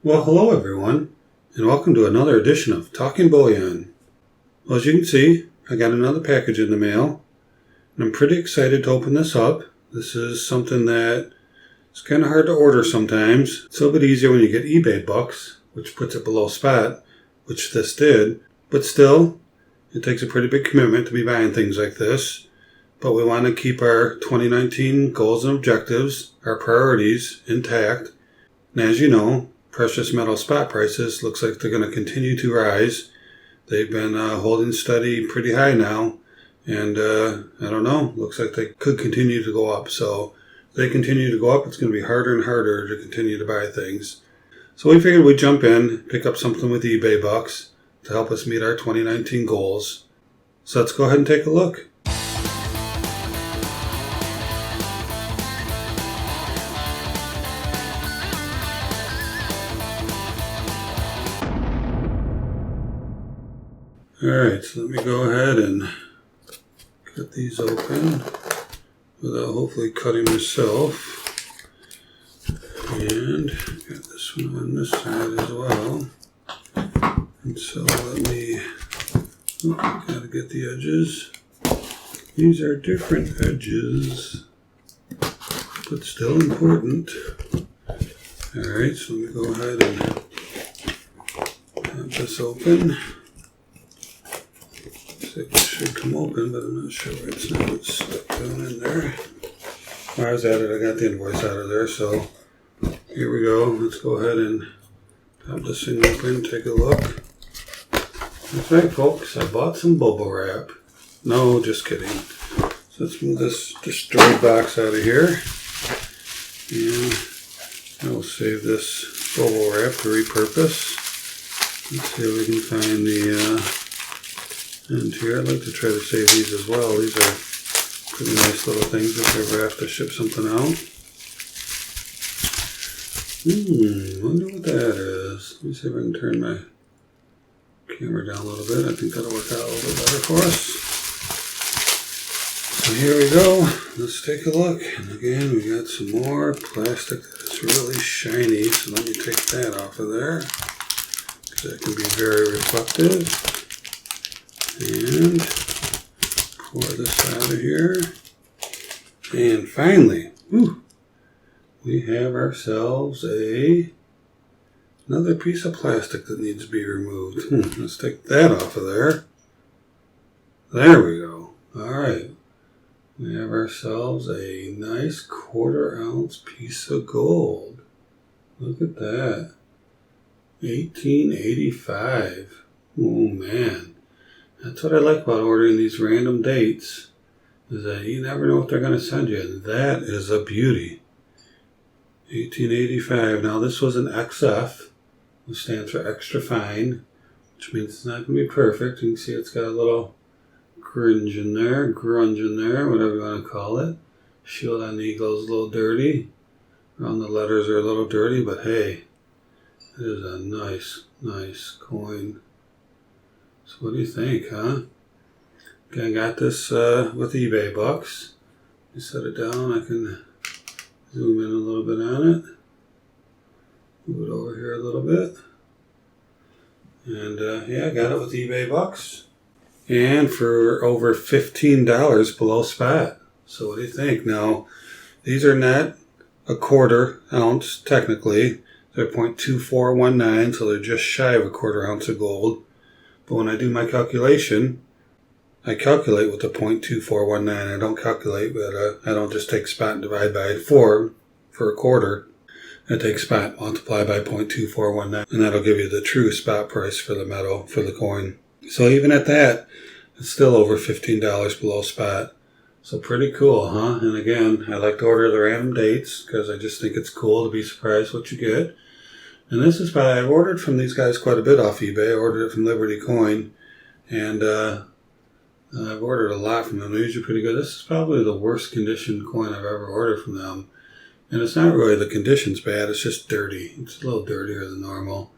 Well, hello everyone, and welcome to another edition of Talking Bullion. Well, as you can see, I got another package in the mail, and I'm pretty excited to open this up. This is something that is kind of hard to order sometimes. It's a little bit easier when you get eBay bucks, which puts it below spot, which this did, but still, it takes a pretty big commitment to be buying things like this. But we want to keep our 2019 goals and objectives, our priorities, intact. And as you know, precious metal spot prices looks like they're going to continue to rise. They've been holding steady pretty high now, and I don't know, looks like they could continue to go up. So if they continue to go up, it's going to be harder and harder to continue to buy things. So we figured we'd jump in, pick up something with eBay bucks to help us meet our 2019 goals. So let's go ahead and take a look. Alright, so let me go ahead and cut these open without hopefully cutting myself. And got this one on this side as well. And so let me, gotta get the edges. These are different edges, but still important. Alright, so let me go ahead and have this open. It should come open, but I'm not sure where it's not. It's stuck down in there. I was at it. I got the invoice out of there, so here we go. Let's go ahead and pop this thing open, take a look. That's right, folks. I bought some bubble wrap. No, just kidding. So let's move this destroyed box out of here. And I will save this bubble wrap to repurpose. Let's see if we can find the end here. I'd like to try to save these as well. These are pretty nice little things if we ever have to ship something out. Wonder what that is. Let me see if I can turn my camera down a little bit. I think that'll work out a little bit better for us. So here we go. Let's take a look. And again, we got some more plastic that is really shiny. So let me take that off of there, because that can be very reflective. And pour this out of here. And finally, we have ourselves another piece of plastic that needs to be removed. Let's take that off of there. There we go. Alright. We have ourselves a nice 1/4 ounce piece of gold. Look at that. 1885. Oh man. That's what I like about ordering these random dates, is that you never know what they're going to send you. And that is a beauty. 1885. Now this was an XF, which stands for extra fine, which means it's not going to be perfect. You can see it's got a little grunge in there, whatever you want to call it. Shield on the eagle is a little dirty. Around the letters are a little dirty, but hey, it is a nice coin. So what do you think, huh? Okay, I got this with eBay bucks. You set it down, I can zoom in a little bit on it. Move it over here a little bit. And yeah, I got it with eBay bucks. And for over $15 below spot. So what do you think? Now, these are not a 1/4 ounce technically. They're 0.2419, so they're just shy of a 1/4 ounce of gold. But when I do my calculation, I calculate with the 0.2419. I don't calculate, but I don't just take spot and divide by 4 for a 1/4. I take spot, multiply by 0.2419, and that'll give you the true spot price for the metal, for the coin. So even at that, it's still over $15 below spot. So pretty cool, huh? And again, I like to order the random dates because I just think it's cool to be surprised what you get. And this is why I've ordered from these guys quite a bit off eBay. I ordered it from Liberty Coin, and I've ordered a lot from them. They're usually pretty good. This is probably the worst conditioned coin I've ever ordered from them. And it's not really the condition's bad, it's just dirty. It's a little dirtier than normal.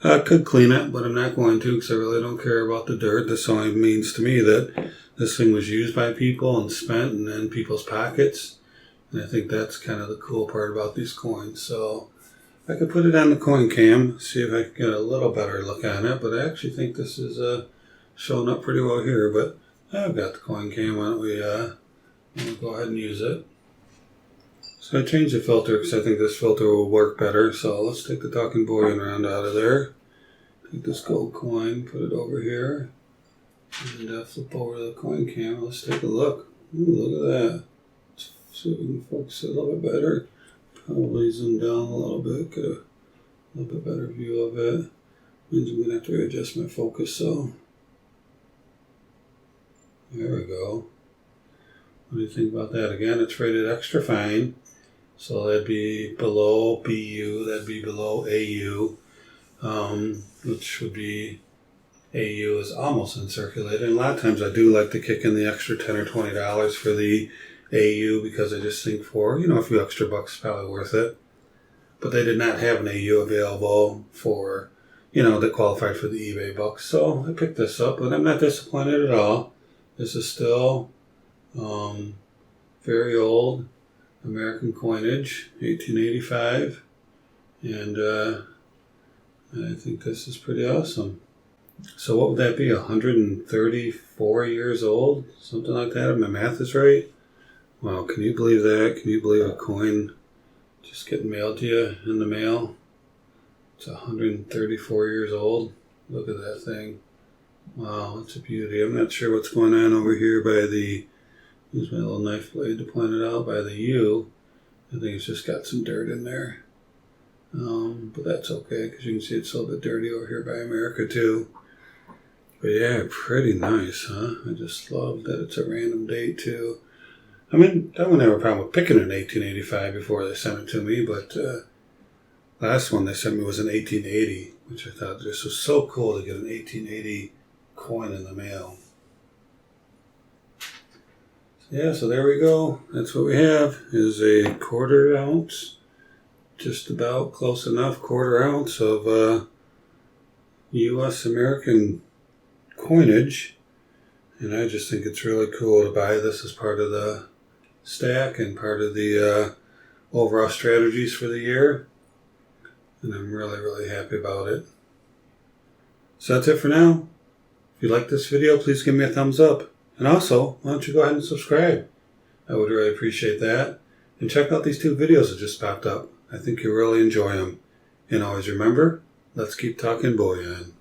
I could clean it, but I'm not going to because I really don't care about the dirt. This only means to me that this thing was used by people and spent and in people's pockets. And I think that's kind of the cool part about these coins. So I could put it on the coin cam, see if I can get a little better look on it, but I actually think this is showing up pretty well here, but I've got the coin cam. Why don't we go ahead and use it. So I changed the filter because I think this filter will work better. So let's take the talking bullion round out of there. Take this gold coin, put it over here, and flip over the coin cam. Let's take a look. Ooh, look at that. Let's see if we can focus it a little bit better. Probably zoom down a little bit, get a little bit better view of it. Means I'm going to have to readjust my focus, so there we go. What do you think about that? Again, it's rated extra fine, so that'd be below BU, that'd be below AU, which would be AU is almost uncirculated. And a lot of times I do like to kick in the extra $10 or $20 for the AU because I just think for, a few extra bucks is probably worth it. But they did not have an AU available for, that qualified for the eBay bucks. So I picked this up, but I'm not disappointed at all. This is still very old American coinage, 1885. And I think this is pretty awesome. So what would that be, 134 years old? Something like that, if my math is right? Wow, can you believe that? Can you believe a coin just getting mailed to you in the mail? It's 134 years old. Look at that thing. Wow, it's a beauty. I'm not sure what's going on over here by the, use my little knife blade to point it out, by the U. I think it's just got some dirt in there. But that's okay, because you can see it's a little bit dirty over here by America too. But yeah, pretty nice, huh? I just love that it's a random date too. I mean, I wouldn't have a problem with picking an 1885 before they sent it to me, but last one they sent me was in 1880, which I thought this was so cool to get an 1880 coin in the mail. Yeah, so there we go. That's what we have, is a 1/4 ounce, just about close enough, 1/4 ounce of U.S. American coinage. And I just think it's really cool to buy this as part of the stack and part of the overall strategies for the year. And I'm really, really happy about it. So that's it for now. If you like this video, please give me a thumbs up. And also, why don't you go ahead and subscribe? I would really appreciate that. And check out these 2 videos that just popped up. I think you'll really enjoy them. And always remember, let's keep talking bullion.